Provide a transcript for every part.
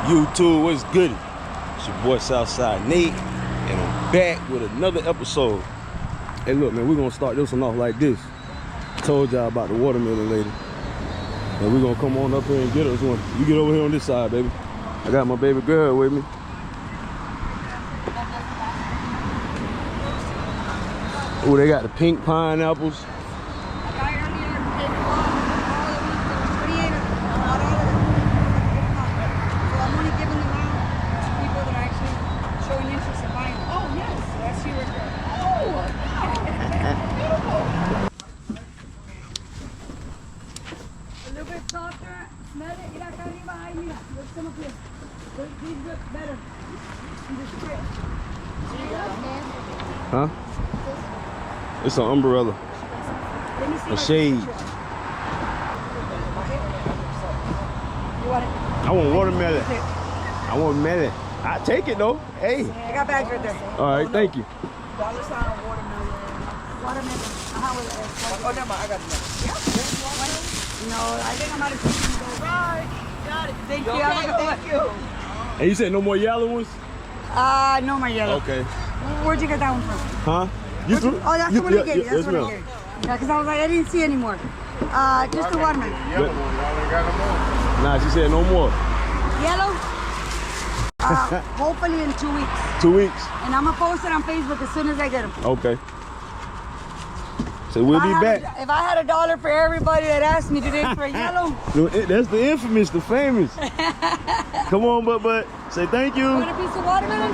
YouTube, what's good? It's your boy Southside Nate, and I'm back with another episode. Hey look man, we're gonna start this one off like this. Told y'all about the watermelon lady. And we're gonna come on up here and get us one. You get over here on this side, baby. I got my baby girl with me. Oh, they got the pink pineapples. Huh? It's an umbrella. A shade. I want watermelon. I want melon. I take it though. Hey. I got bags right there. All right, thank you. Dollar sign watermelon. Watermelon. Oh, never mind. I got it. No, I think I'm out of chicken. Right. Got it. Thank you. Thank you. And you said no more yellow ones? No more yellow. Okay. Where'd you get that one from? Huh? You threw? Oh, that's the one you gave me. That's the one you gave me. Yeah, because I was like, I didn't see any more. Just the watermelon. Yellow one, y'all ain't got no more. Nah, she said no more. Yellow? Hopefully in 2 weeks. 2 weeks? And I'm going to post it on Facebook as soon as I get them. Okay. So we'll be back. If I had $1 for everybody that asked me today for a yellow. That's the infamous, the famous. Come on, but say thank you. You want a piece of watermelon?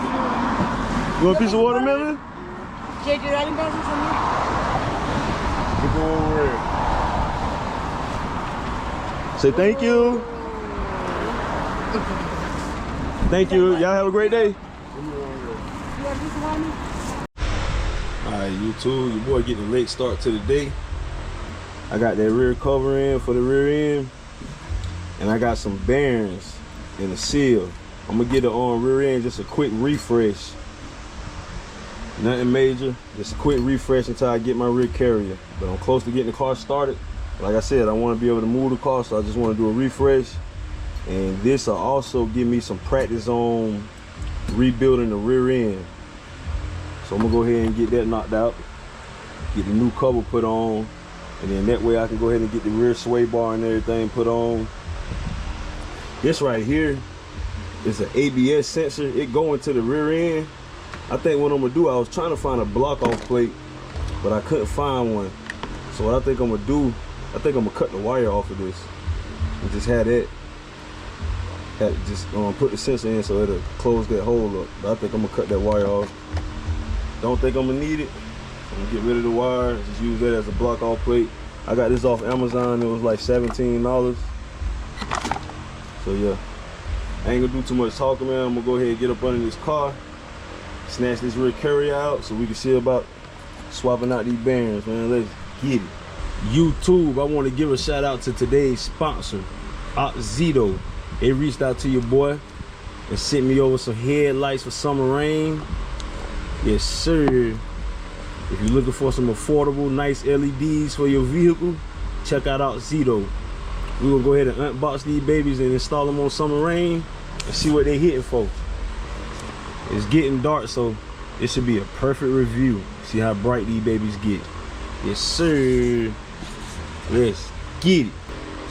You want a piece of watermelon? JJ, that investment's on me. Look over here. Say thank you. Thank you. Y'all have a great day. You want a piece of watermelon? Alright, YouTube, your boy getting a late start to the day. I got that rear cover in for the rear end. And I got some bearings and a seal. I'm gonna get it on rear end, just a quick refresh. Nothing major, just a quick refresh until I get my rear carrier. But I'm close to getting the car started. Like I said, I want to be able to move the car, so I just want to do a refresh. And this will also give me some practice on rebuilding the rear end. So I'm gonna go ahead and get that knocked out, get the new cover put on, and then that way I can go ahead and get the rear sway bar and everything put on. This right here is an ABS sensor. It go into the rear end. I think what I'm gonna do, I was trying to find a block off plate, but I couldn't find one. So what I think I'm gonna do, I think I'm gonna cut the wire off of this and just have that. Just put the sensor in so it'll close that hole up. But I think I'm gonna cut that wire off. Don't think I'm gonna need it. I'm gonna get rid of the wire, just use that as a block off plate. I got this off Amazon, it was like $17. So yeah, I ain't gonna do too much talking, man. I'm gonna go ahead and get up under this car, snatch this rear carrier out so we can see about swapping out these bearings, man. Let's get it. YouTube, I want to give a shout out to today's sponsor, AUXITO. They reached out to your boy and sent me over some headlights for summer rain. Yes, sir. If you're looking for some affordable, nice LEDs for your vehicle, check out AUXITO. We're gonna go ahead and unbox these babies and install them on summer rain and see what they're hitting for. It's getting dark, so it should be a perfect review. See how bright these babies get. Yes, sir. Let's get it.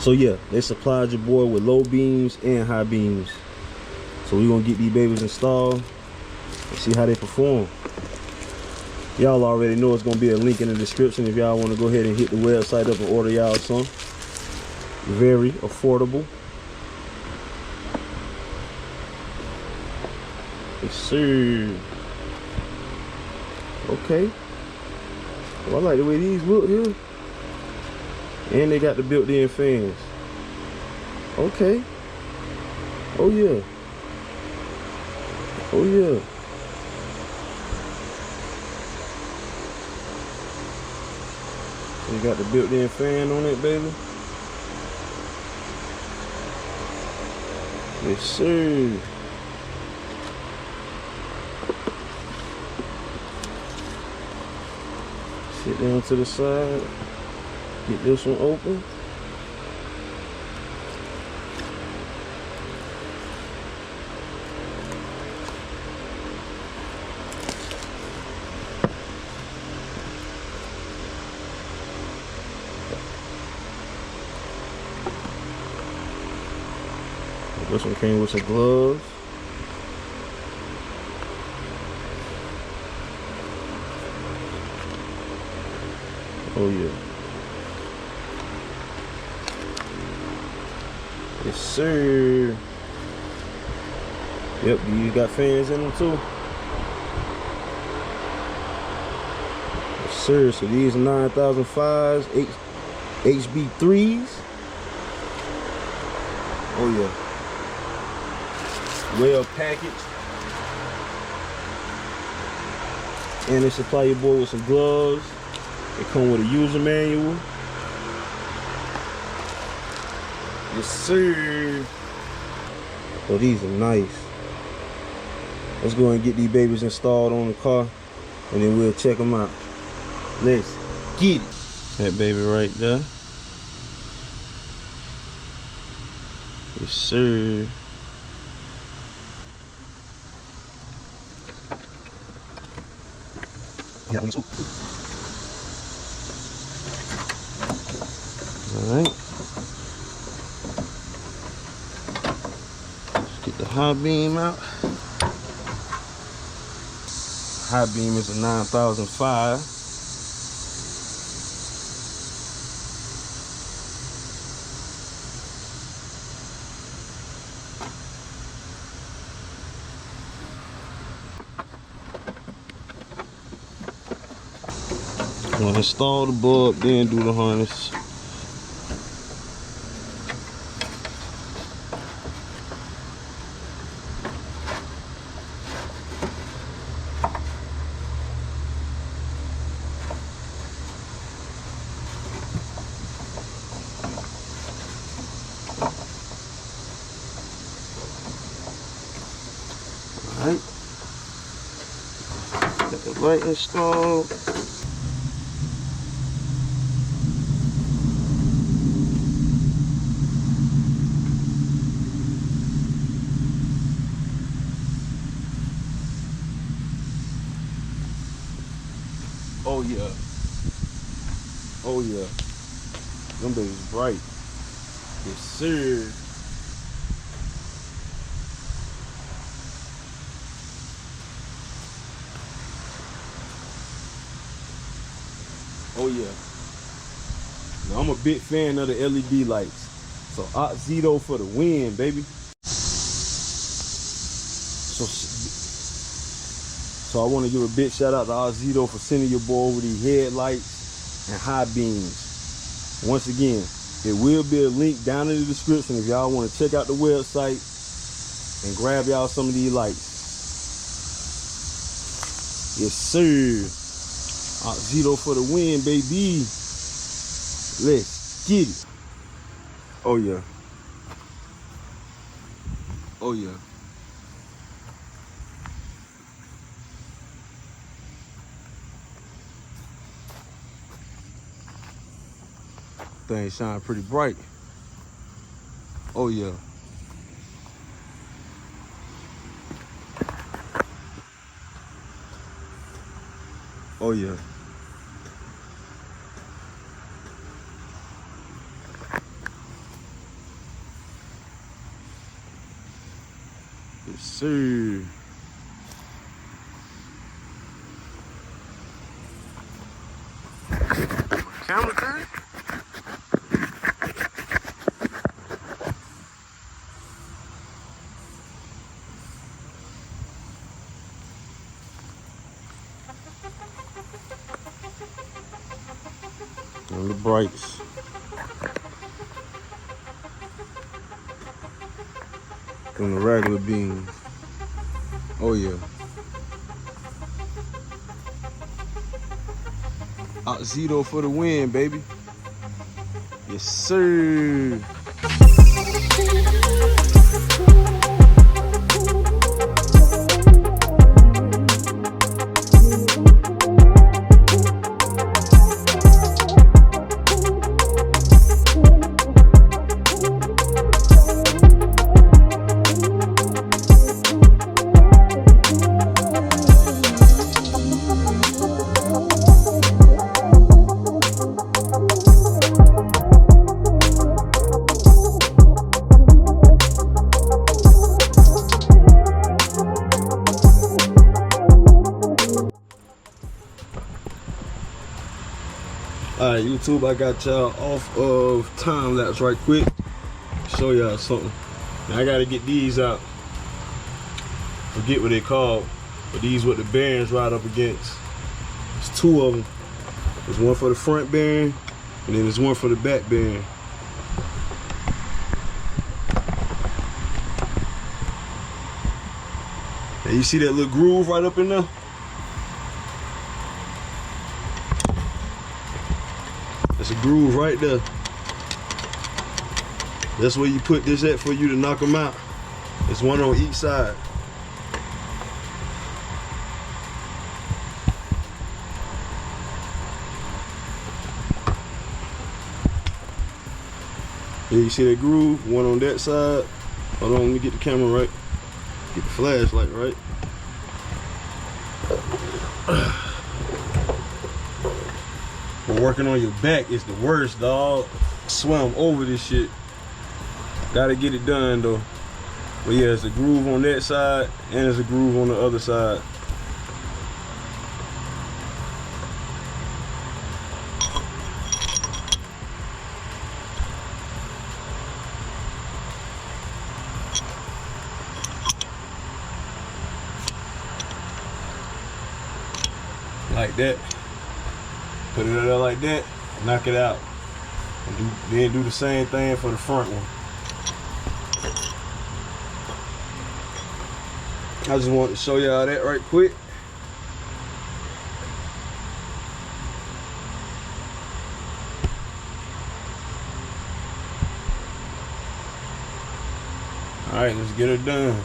So yeah, they supplied your boy with low beams and high beams. So we're gonna get these babies installed and see how they perform. Y'all already know it's gonna be a link in the description if y'all want to go ahead and hit the website up and order y'all some. Very affordable. Yes, sir. Okay. Well, I like the way these look here. And they got the built-in fans. Okay. Oh yeah. Oh yeah. You got the built-in fan on it, baby. Yes, sir. Sit down to the side. Get this one open. This one came with some gloves. Oh yeah. Yes sir. Yep, these got fans in them too. Yes sir, so these are 9005s, HB3s. Oh yeah. Well packaged. And they supply your boy with some gloves. They come with a user manual. Yes sir. Oh, these are nice. Let's go and get these babies installed on the car, and then we'll check them out. Let's get it. That baby right there. Yes sir. Yeah, alright. Let's get the high beam out. High beam is a 9005. I'm gonna install the bulb, then do the harness. Alright. Got the light installed. Oh yeah. Oh yeah. Them babies bright. Yes sir. Oh yeah. Now I'm a big fan of the LED lights. So AUXITO for the win, baby. So I want to give a big shout out to AUXITO for sending your boy over these headlights and high beams. Once again, it will be a link down in the description if y'all want to check out the website and grab y'all some of these lights. Yes sir. AUXITO for the win, baby. Let's get it. Oh yeah. Oh yeah. Thing shine pretty bright. Oh yeah. Oh yeah. Yes sir. Camera turn. And the brights. And the regular beams. Oh yeah. AUXITO for the win, baby. Yes sir. Alright, YouTube, I got y'all off of time lapse right quick. Show y'all something. Now I gotta get these out. Forget what they called, but these what the bearings ride up against. There's two of them. There's one for the front bearing, and then there's one for the back bearing. Now you see that little groove right up in there? That's a groove right there. That's where you put this at for you to knock them out. There's one on each side. Yeah, you see that groove? One on that side. Hold on, let me get the camera right. Get the flashlight right. But working on your back is the worst, dog. Swim over this shit. Gotta get it done though. But yeah, there's a groove on that side and there's a groove on the other side. Like that. Put it there like that, knock it out. And then do the same thing for the front one. I just wanted to show y'all that right quick. All right, let's get it done.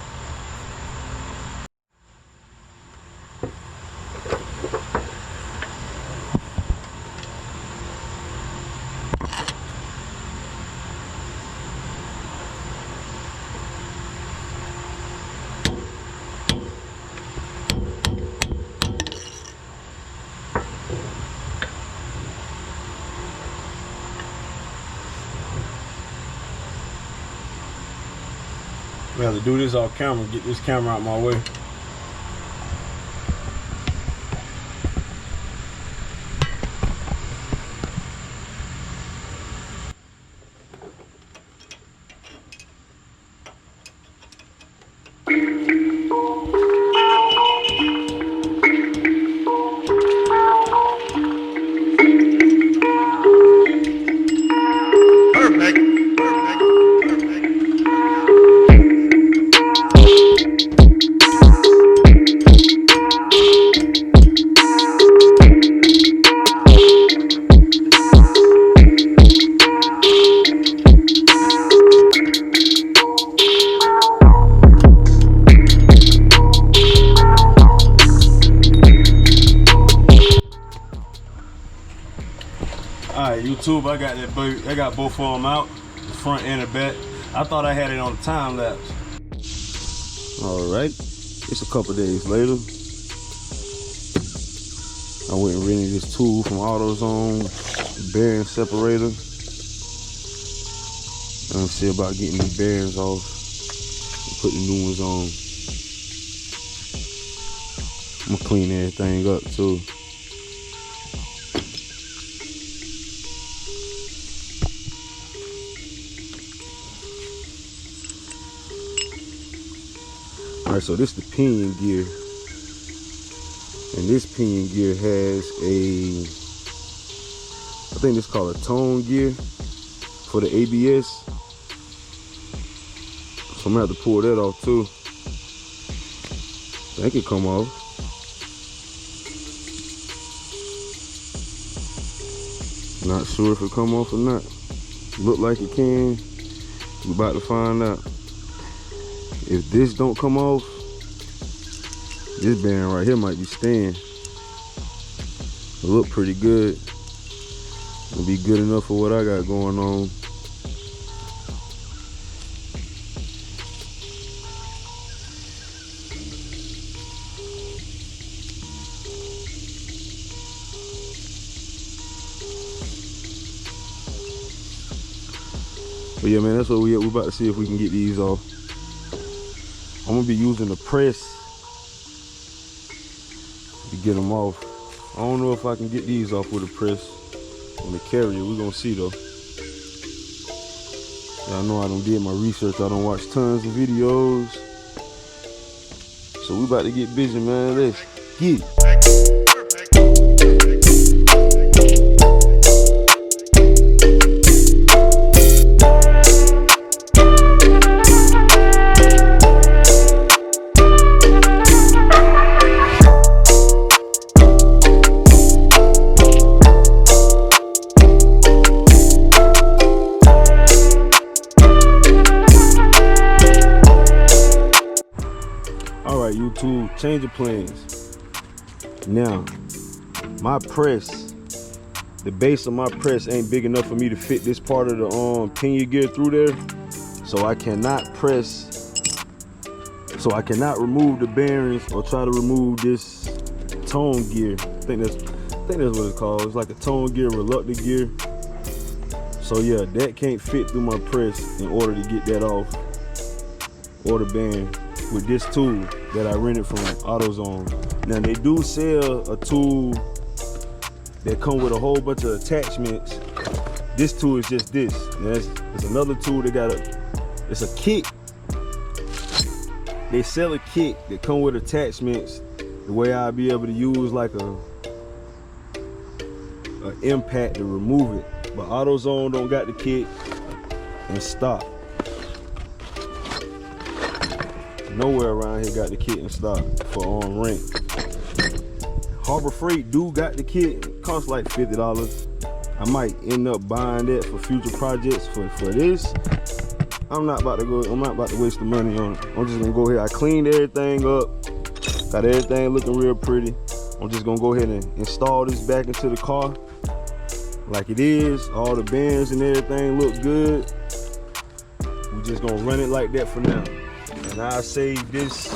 We have to do this off camera, get this camera out my way. Alright, YouTube, I got that boat. I got both of them out, the front and the back. I thought I had it on the time lapse. Alright, it's a couple days later. I went and rented this tool from AutoZone, bearing separator. I'm see about getting these bearings off and put the new ones on. I'm gonna clean everything up too. Alright, so this is the pinion gear. And this pinion gear has a, I think it's called a tone gear for the ABS. So I'm gonna have to pull that off too. That could come off. Not sure if it come off or not. Look like it can. We're about to find out. If this don't come off, this bearing right here might be staying. It look pretty good. It'll be good enough for what I got going on. But yeah, man, that's what we're about to see if we can get these off. I'm gonna be using the press to get them off. I don't know if I can get these off with a press. on the carrier. We're gonna see though. Y'all know I done did my research. I done watched tons of videos. So we about to get busy, man. Let's get it. YouTube, change of plans. Now, my press, the base of my press ain't big enough for me to fit this part of the pinion gear through there. So I cannot press, so I cannot remove the bearings or try to remove this tone gear. I think that's what it's called. It's like a tone gear, reluctant gear. So yeah, that can't fit through my press in order to get that off, or the bearing, with this tool that I rented from AutoZone. Now they do sell a tool that come with a whole bunch of attachments. This tool is just this. There's another tool that got it's a kit. They sell a kit that come with attachments, the way I'll be able to use like a impact to remove it. But AutoZone don't got the kit in stock. Nowhere around here got the kit in stock for rent. Harbor Freight do got the kit. It costs like $50. I might end up buying that for future projects. For this, I'm not about to waste the money on it. I'm just gonna go ahead. I cleaned everything up, got everything looking real pretty. I'm just gonna go ahead and install this back into the car like it is. All the bearings and everything look good. We're just gonna run it like that for now. And I save this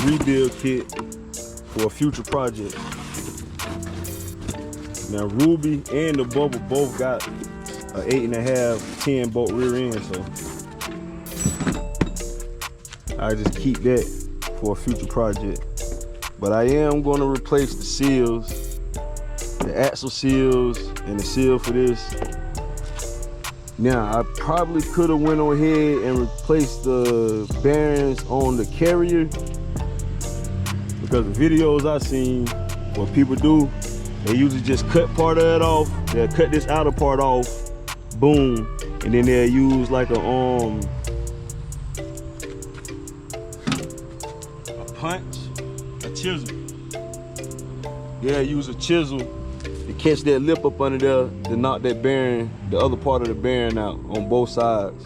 rebuild kit for a future project. Now Ruby and the Bubble both got a 8.5, 10 bolt rear end, so I just keep that for a future project. But I am going to replace the seals, the axle seals, and the seal for this. Now, I probably could have went on ahead and replaced the bearings on the carrier, because the videos I've seen, what people do, they usually just cut part of it off. They'll cut this outer part off, boom, and then they'll use like a punch, a chisel. They'll use a chisel to catch that lip up under there to knock that bearing, the other part of the bearing out on both sides.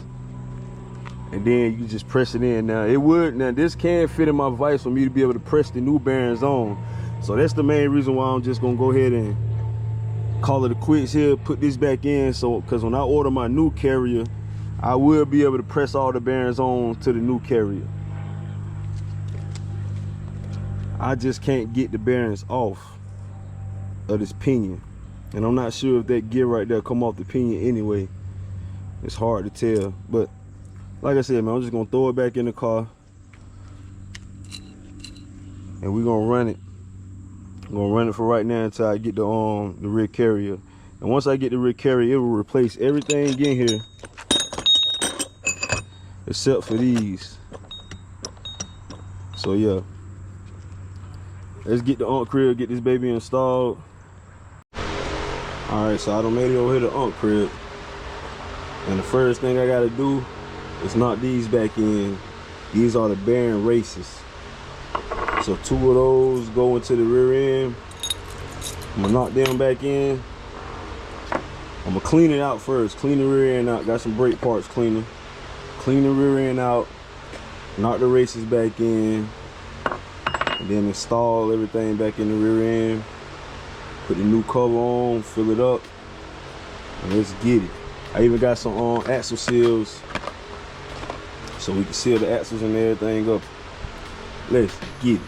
And then you just press it in. Now this can fit in my vise for me to be able to press the new bearings on. So that's the main reason why I'm just gonna go ahead and call it a quits here, put this back in. So, cause when I order my new carrier, I will be able to press all the bearings on to the new carrier. I just can't get the bearings off of this pinion. And I'm not sure if that gear right there come off the pinion anyway. It's hard to tell. But like I said, man, I'm just gonna throw it back in the car and we're gonna run it. I'm gonna run it for right now until I get the rear carrier. And once I get the rear carrier, it will replace everything in here except for these. So yeah, let's get the crib, get this baby installed. All right, so I done made it over here to crib, and the first thing I gotta do is knock these back in. These are the bearing races. So 2 of those go into the rear end. I'm gonna knock them back in. I'm gonna clean it out first. Clean the rear end out. Got some brake parts cleaning. Clean the rear end out. Knock the races back in. And then install everything back in the rear end. Put the new cover on. Fill it up. And let's get it. I even got some axle seals, so we can seal the axles and everything up. Let's get it.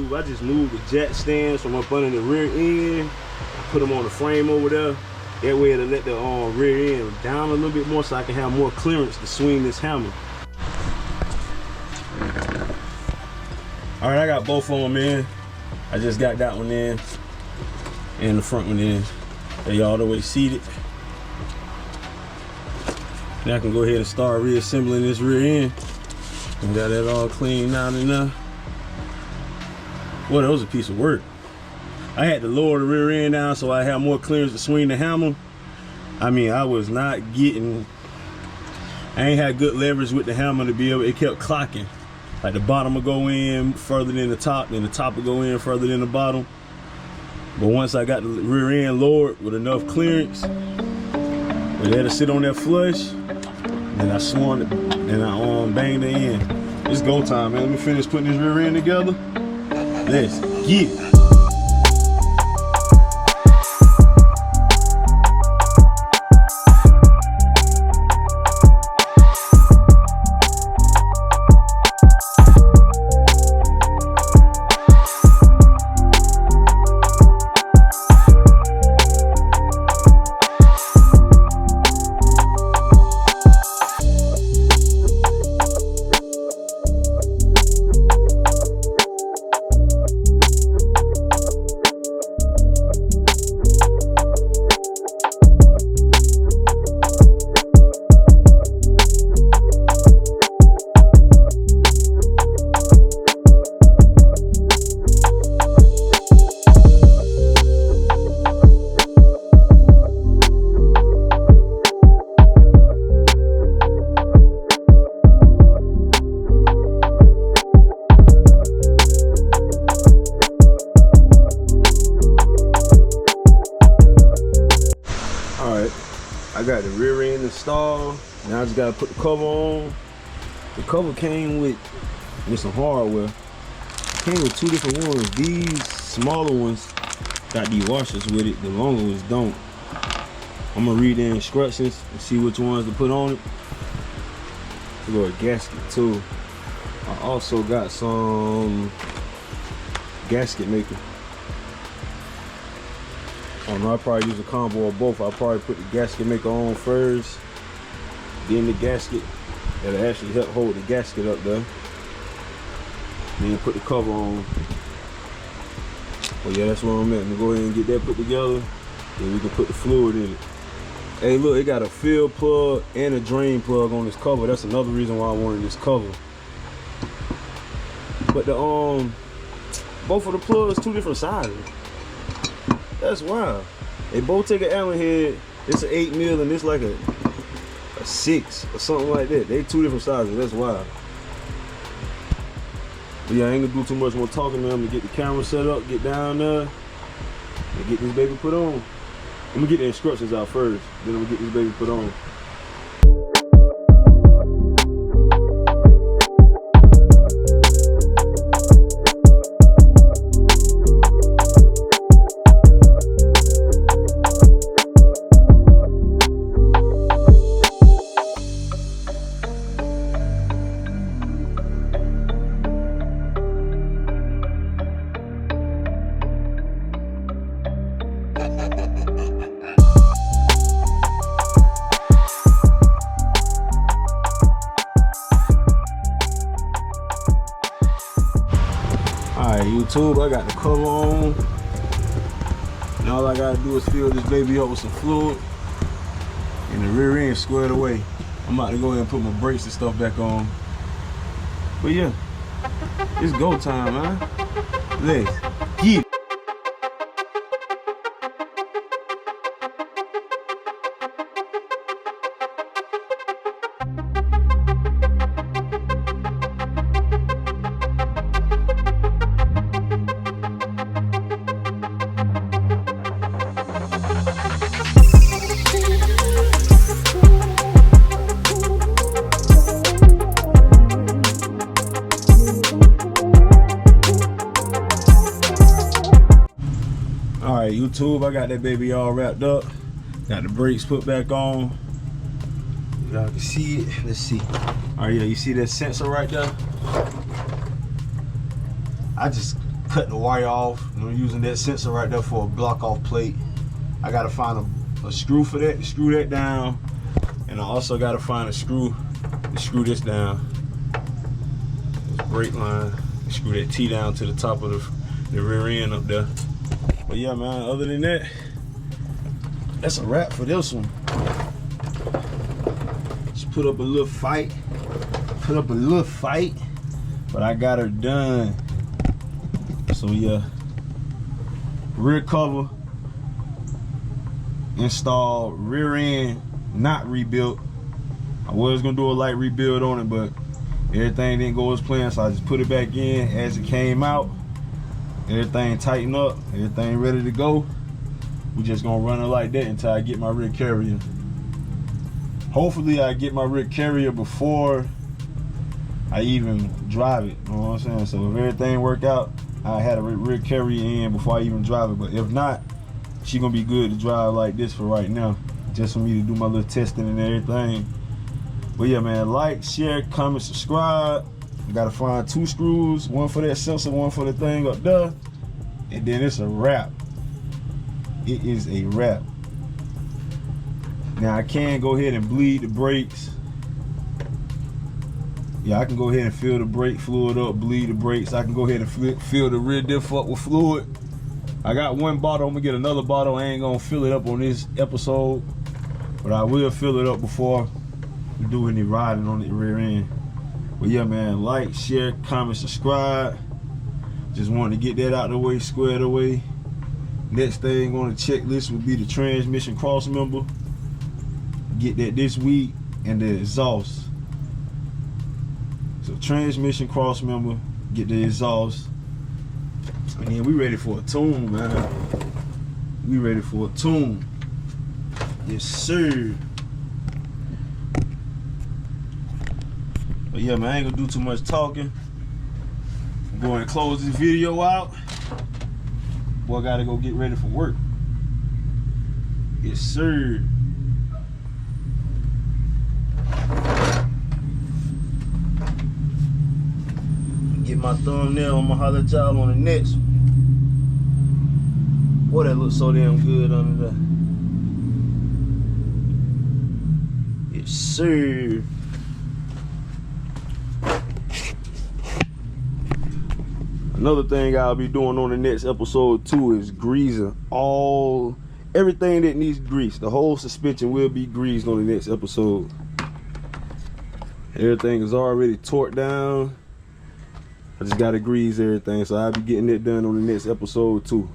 YouTube, I just moved the jack stands from up under the rear end. I put them on the frame over there. That way it'll let the rear end down a little bit more so I can have more clearance to swing this hammer. All right, I got both of them in. I just got that one in and the front one in. They all the way seated. Now I can go ahead and start reassembling this rear end. And got that all cleaned out enough. Well, that was a piece of work. I had to lower the rear end down so I have more clearance to swing the hammer. I mean, I was not getting, I ain't had good leverage with the hammer to be able, it kept clocking. Like the bottom will go in further than the top, then the top will go in further than the bottom. But once I got the rear end lowered with enough clearance, we let it sit on that flush, and I swung it, and I banged it in. It's go time, man. Let me finish putting this rear end together. Let's get it. I got the rear end installed. Now I just gotta put the cover on. The cover came with some hardware. It came with two different ones. These smaller ones got these washers with it. The longer ones don't. I'm gonna read the instructions and see which ones to put on it. A little gasket too. I also got some gasket maker. I don't know, I'll probably use a combo of both. I'll probably put the gasket maker on first, then the gasket. That'll actually help hold the gasket up there. Then put the cover on. Well, yeah, that's where I'm at. I'm gonna go ahead and get that put together. Then we can put the fluid in it. Hey, look, it got a fill plug and a drain plug on this cover. That's another reason why I wanted this cover. But the both of the plugs two different sizes. That's wild. They both take an Allen head. It's an 8 mil and it's like a 6 or something like that. They two different sizes. That's wild. But yeah, I ain't gonna do too much more talking, man. I'm gonna get the camera set up, get down there, and get this baby put on. I'm gonna get the instructions out first, then I'm gonna get this baby put on. Alright, YouTube, I got the cover on. Now all I gotta do is fill this baby up with some fluid and the rear end squared away. I'm about to go ahead and put my brakes and stuff back on. But yeah, it's go time, man. Let's get it. Alright, YouTube, I got that baby all wrapped up. Got the brakes put back on. Y'all can see it. Let's see. Alright, yeah, you see that sensor right there? I just cut the wire off. And I'm using that sensor right there for a block off plate. I gotta find a screw for that, to screw that down. And I also gotta find a screw to screw this down. This brake line, screw that T down to the top of the rear end up there. But yeah, man, other than that, that's a wrap for this one. Just put up a little fight. But I got her done. So yeah, rear cover installed, rear end not rebuilt. I was gonna do a light rebuild on it, but everything didn't go as planned, so I just put it back in as it came out. Everything tightened up, everything ready to go. We just gonna run it like that until I get my rear carrier. Hopefully I get my rear carrier before I even drive it, you know what I'm saying? So if everything work out, I had a rear carrier in before I even drive it. But if not, she gonna be good to drive like this for right now, just for me to do my little testing and everything. But yeah, man, like, share, comment, subscribe. I gotta find 2 screws, one for that sensor, one for the thing up there, and then it's a wrap. It is a wrap. Now I can go ahead and bleed the brakes. Yeah, I can go ahead and fill the brake fluid up, bleed the brakes. I can go ahead and fill the rear diff up with fluid. I got 1 bottle, I'm gonna get another bottle. I ain't gonna fill it up on this episode, but I will fill it up before we do any riding on the rear end. But yeah, man, like, share, comment, subscribe. Just wanted to get that out of the way, squared away. Next thing on the checklist will be the transmission cross member. Get that this week, and the exhaust. So transmission cross member, get the exhaust. And then we ready for a tune, man. We ready for a tune. Yes, sir. But yeah, man, I ain't gonna do too much talking. I'm going to close this video out. Boy, I gotta go get ready for work. Yes, sir. Get my thumbnail, I'ma holler at y'all on the next one. Boy, that looks so damn good under there. Yes, sir. Another thing I'll be doing on the next episode too is greasing everything that needs grease. The whole suspension will be greased on the next episode. Everything is already torqued down. I just gotta grease everything, so I'll be getting it done on the next episode too.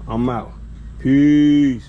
I'm out. Peace.